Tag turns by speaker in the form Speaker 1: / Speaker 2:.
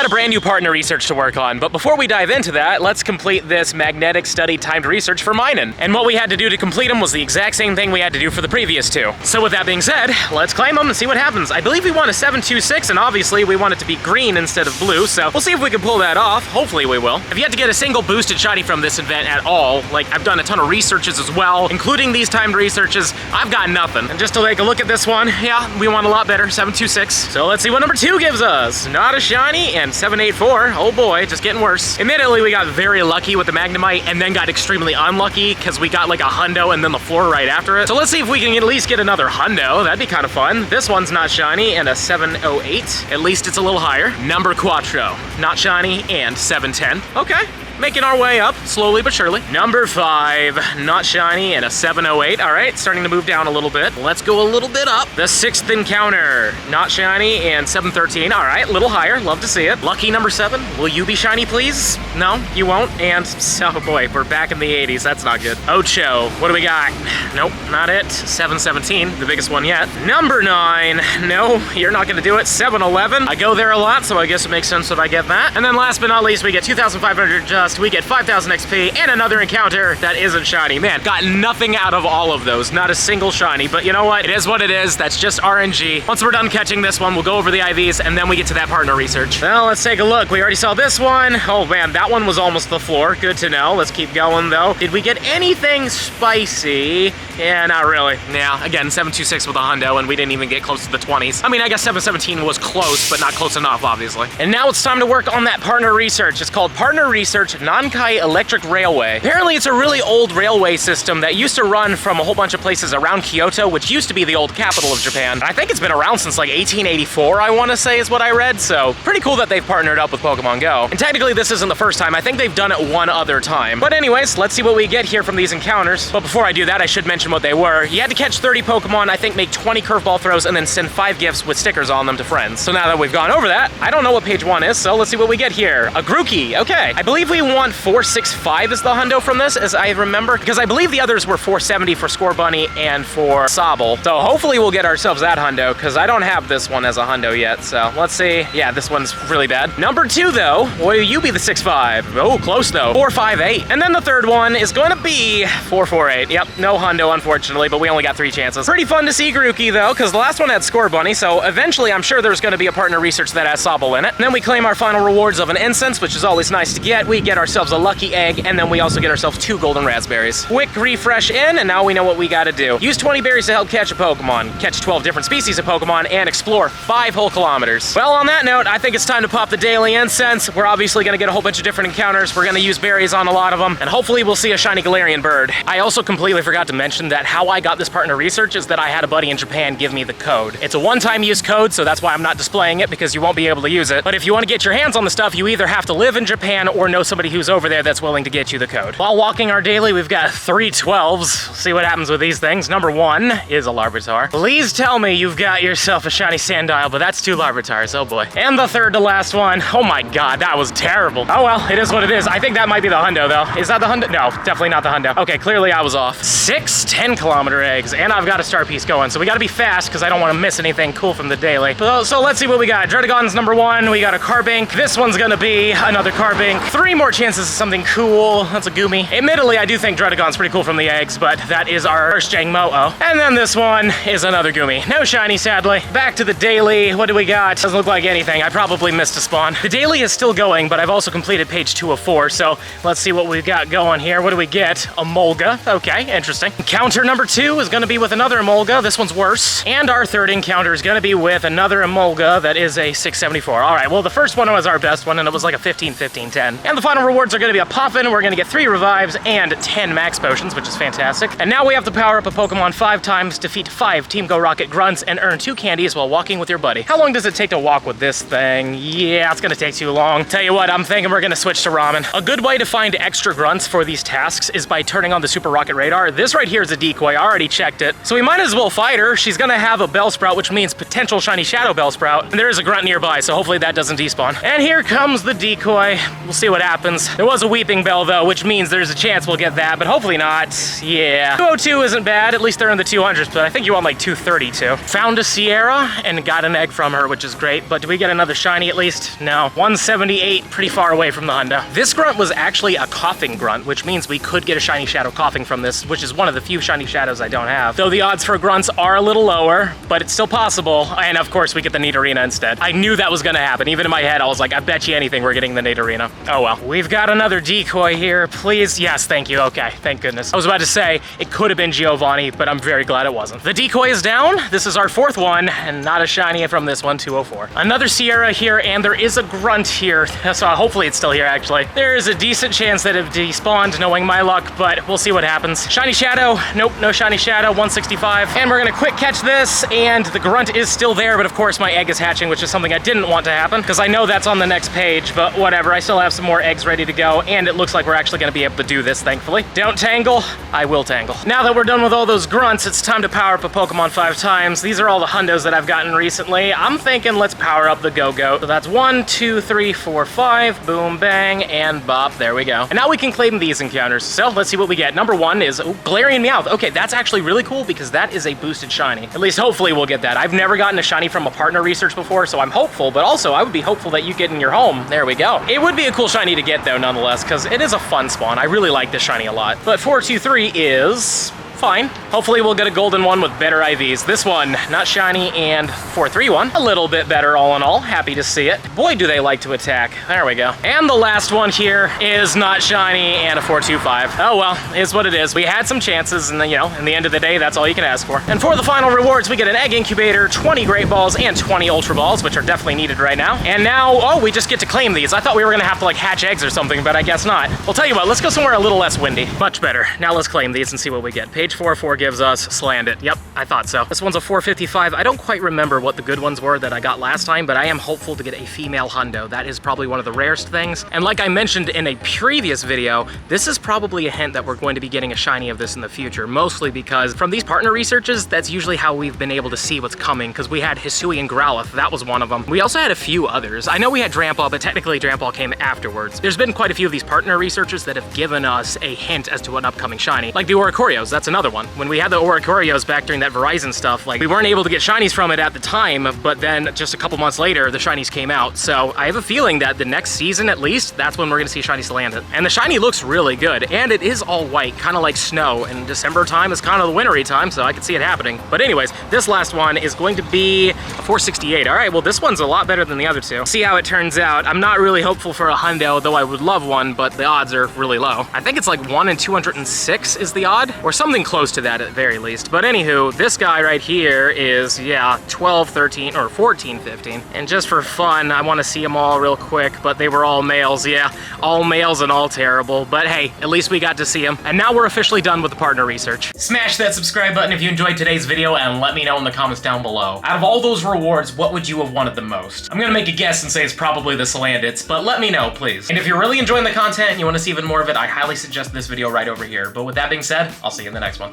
Speaker 1: got a brand new partner research to work on, but before we dive into that, let's complete this magnetic study timed research for mining. And what we had to do to complete them was the exact same thing we had to do for the previous two. So with that being said, let's claim them and see what happens. I believe we want a 726, and obviously we want it to be green instead of blue, so we'll see if we can pull that off. Hopefully we will. I've yet to get a single boosted shiny from this event at all. Like, I've done a ton of researches as well, including these timed researches. I've got nothing. And just to take a look at this one, yeah, we want a lot better, 726. So let's see what number 2 gives us. Not a shiny, and 784. Oh boy, just getting worse. Admittedly, we got very lucky with the Magnemite and then got extremely unlucky because we got like a hundo and then the floor right after it. So let's see if we can at least get another hundo. That'd be kind of fun. This one's not shiny and a 708. At least it's a little higher. Number Quattro, not shiny and 710. Okay. Making our way up, slowly but surely. Number 5, not shiny, and a 708. All right, starting to move down a little bit. Let's go a little bit up. The 6th encounter, not shiny, and 713. All right, a little higher, love to see it. Lucky number 7, will you be shiny, please? No, you won't, and oh boy, we're back in the 80s, that's not good. Ocho, what do we got? Nope, not it. 717, the biggest one yet. Number 9, no, you're not gonna do it. 711, I go there a lot, so I guess it makes sense that I get that. And then last but not least, we get 2,500 just. We get 5,000 XP and another encounter that isn't shiny. Man, got nothing out of all of those. Not a single shiny, but you know what? It is what it is. That's just RNG. Once we're done catching this one, we'll go over the IVs and then we get to that partner research. Well, let's take a look. We already saw this one. Oh man, that one was almost the floor. Good to know. Let's keep going though. Did we get anything spicy? Yeah, not really. Yeah, again, 726 with a hundo and we didn't even get close to the 20s. I mean, I guess 717 was close, but not close enough, obviously. And now it's time to work on that partner research. It's called Partner Research Nankai Electric Railway. Apparently it's a really old railway system that used to run from a whole bunch of places around Kyoto, which used to be the old capital of Japan. And I think it's been around since like 1884, I want to say is what I read. So pretty cool that they've partnered up with Pokemon Go. And technically this isn't the first time. I think they've done it one other time. But anyways, let's see what we get here from these encounters. But before I do that, I should mention what they were. You had to catch 30 Pokemon, I think make 20 curveball throws, and then send 5 gifts with stickers on them to friends. So now that we've gone over that, I don't know what page 1 is, so let's see what we get here. A Grookey, okay. I believe we want 465 is the hundo from this, as I remember, because I believe the others were 470 for Score Bunny and for Sobble. So hopefully we'll get ourselves that hundo, because I don't have this one as a hundo yet. So let's see. Yeah, this one's really bad. Number 2 though, will you be the 6'5"? Oh, close though. 458. And then the third one is going to be 448. Yep, no hundo unfortunately, but we only got 3 chances. Pretty fun to see Grookey though, because the last one had Score Bunny, so eventually I'm sure there's going to be a partner research that has Sobble in it. And then we claim our final rewards of an incense, which is always nice to get. We get ourselves a lucky egg, and then we also get ourselves 2 golden raspberries. Quick refresh in, and now we know what we gotta do. Use 20 berries to help catch a Pokemon, catch 12 different species of Pokemon, and explore 5 whole kilometers. Well, on that note, I think it's time to pop the daily incense. We're obviously gonna get a whole bunch of different encounters. We're gonna use berries on a lot of them, and hopefully we'll see a shiny Galarian bird. I also completely forgot to mention that how I got this partner research is that I had a buddy in Japan give me the code. It's a one-time use code, so that's why I'm not displaying it, because you won't be able to use it. But if you want to get your hands on the stuff, you either have to live in Japan or know somebody who's over there that's willing to get you the code. While walking our daily, we've got 3 12s. See what happens with these things. Number 1 is a Larvitar. Please tell me you've got yourself a shiny Sandile, but that's 2 Larvitars, oh boy. And the third to last one. Oh my god, that was terrible. Oh well, it is what it is. I think that might be the hundo though. Is that the hundo? No, definitely not the hundo. Okay, clearly I was off. 6 10-kilometer eggs, and I've got a star piece going, so we gotta be fast because I don't want to miss anything cool from the daily. So let's see what we got. Dredagon's number 1. We got a Carbink. This one's gonna be another Carbink. 3 more chances of something cool. That's a Goomy. Admittedly, I do think Dredagon's pretty cool from the eggs, but that is our first Jangmo-O. And then this one is another Goomy. No shiny, sadly. Back to the daily. What do we got? Doesn't look like anything. I probably missed a spawn. The daily is still going, but I've also completed page 2 of 4, so let's see what we've got going here. What do we get? A Molga. Okay, interesting. Encounter number 2 is gonna be with another Emolga. This one's worse. And our third encounter is gonna be with another Emolga that is a 674. All right, well, the first one was our best one, and it was like a 15, 15, 10. And the final rewards are gonna be a Poffin. We're gonna get 3 revives and 10 max potions, which is fantastic. And now we have to power up a Pokemon 5 times, defeat 5 Team Go Rocket grunts, and earn 2 candies while walking with your buddy. How long does it take to walk with this thing? Yeah, it's gonna take too long. Tell you what, I'm thinking we're gonna switch to ramen. A good way to find extra grunts for these tasks is by turning on the Super Rocket radar. This right here is a decoy. I already checked it. So we might as well fight her. She's gonna have a Bellsprout, which means potential shiny Shadow Bellsprout. And there is a grunt nearby, so hopefully that doesn't despawn. And here comes the decoy. We'll see what happens. happens. There was a Weeping Bell though, which means there's a chance we'll get that, but hopefully not. Yeah. 202 isn't bad, at least they're in the 200s, but I think you want like 232. Found a Sierra and got an egg from her, which is great, but do we get another shiny at least? No. 178, pretty far away from the hundo. This grunt was actually a coughing grunt, which means we could get a shiny shadow coughing from this, which is one of the few shiny shadows I don't have. Though the odds for grunts are a little lower, but it's still possible. And of course we get the Nidorina instead. I knew that was gonna happen. Even in my head, I was like, I bet you anything we're getting the Nidorina. Oh well. We've got another decoy here, please. Yes, thank you, okay, thank goodness. I was about to say, it could have been Giovanni, but I'm very glad it wasn't. The decoy is down. This is our fourth one, and not a shiny from this one, 204. Another Sierra here, and there is a grunt here, so hopefully it's still here actually. There is a decent chance that it despawned, knowing my luck, but we'll see what happens. Shiny shadow, nope, no shiny shadow, 165. And we're gonna quick catch this, and the grunt is still there, but of course my egg is hatching, which is something I didn't want to happen, because I know that's on the next page, but whatever, I still have some more eggs ready to go, and it looks like we're actually gonna be able to do this, thankfully. Don't tangle, I will tangle. Now that we're done with all those grunts, it's time to power up a Pokemon 5 times. These are all the hundos that I've gotten recently. I'm thinking let's power up the Go-Go. So that's 1, 2, 3, 4, 5, boom, bang, and bop, there we go. And now we can claim these encounters. So let's see what we get. Number 1 is Galarian Meowth. Okay, that's actually really cool because that is a boosted shiny. At least hopefully we'll get that. I've never gotten a shiny from a partner research before, so I'm hopeful, but also I would be hopeful that you get in your home. There we go. It would be a cool shiny to get though, nonetheless, because it is a fun spawn. I really like this shiny a lot. But 423 is fine. Hopefully we'll get a golden one with better IVs. This one, not shiny, and 431. A little bit better all in all. Happy to see it. Boy, do they like to attack. There we go. And the last one here is not shiny and a 425. Oh well, is what it is. We had some chances, and you know, in the end of the day, that's all you can ask for. And for the final rewards, we get an egg incubator, 20 great balls, and 20 ultra balls, which are definitely needed right now. And now, oh, we just get to claim these. I thought we were gonna have to like hatch eggs or something, but I guess not. Well, tell you what, let's go somewhere a little less windy. Much better. Now let's claim these and see what we get. Page 4 gives us Slandit. Yep, I thought so. This one's a 455. I don't quite remember what the good ones were that I got last time, but I am hopeful to get a female hundo. That is probably one of the rarest things. And like I mentioned in a previous video, this is probably a hint that we're going to be getting a shiny of this in the future, mostly because from these partner researches, that's usually how we've been able to see what's coming, because we had Hisui and Growlithe. That was one of them. We also had a few others. I know we had Drampa, but technically Drampa came afterwards. There's been quite a few of these partner researchers that have given us a hint as to an upcoming shiny, like the Oricorios. That's another one. When we had the Oricorios back during that Verizon stuff, like we weren't able to get shinies from it at the time, but then just a couple months later, the shinies came out. So I have a feeling that the next season, at least, that's when we're gonna see shiny Salandit. And the shiny looks really good, and it is all white, kind of like snow, and December time is kind of the wintry time, so I can see it happening. But anyways, this last one is going to be a 468. All right, well, this one's a lot better than the other two. See how it turns out. I'm not really hopeful for a hundo, though I would love one, but the odds are really low. I think it's like 1 in 206 is the odd, or something close to that at the very least. But anywho, this guy right here is, yeah, 12, 13, or 14, 15. And just for fun, I want to see them all real quick, but they were all males. Yeah, all males and all terrible. But hey, at least we got to see them. And now we're officially done with the partner research. Smash that subscribe button if you enjoyed today's video, and let me know in the comments down below. Out of all those rewards, what would you have wanted the most? I'm gonna make a guess and say it's probably the Salandits, but let me know, please. And if you're really enjoying the content and you want to see even more of it, I highly suggest this video right over here. But with that being said, I'll see you in the next one.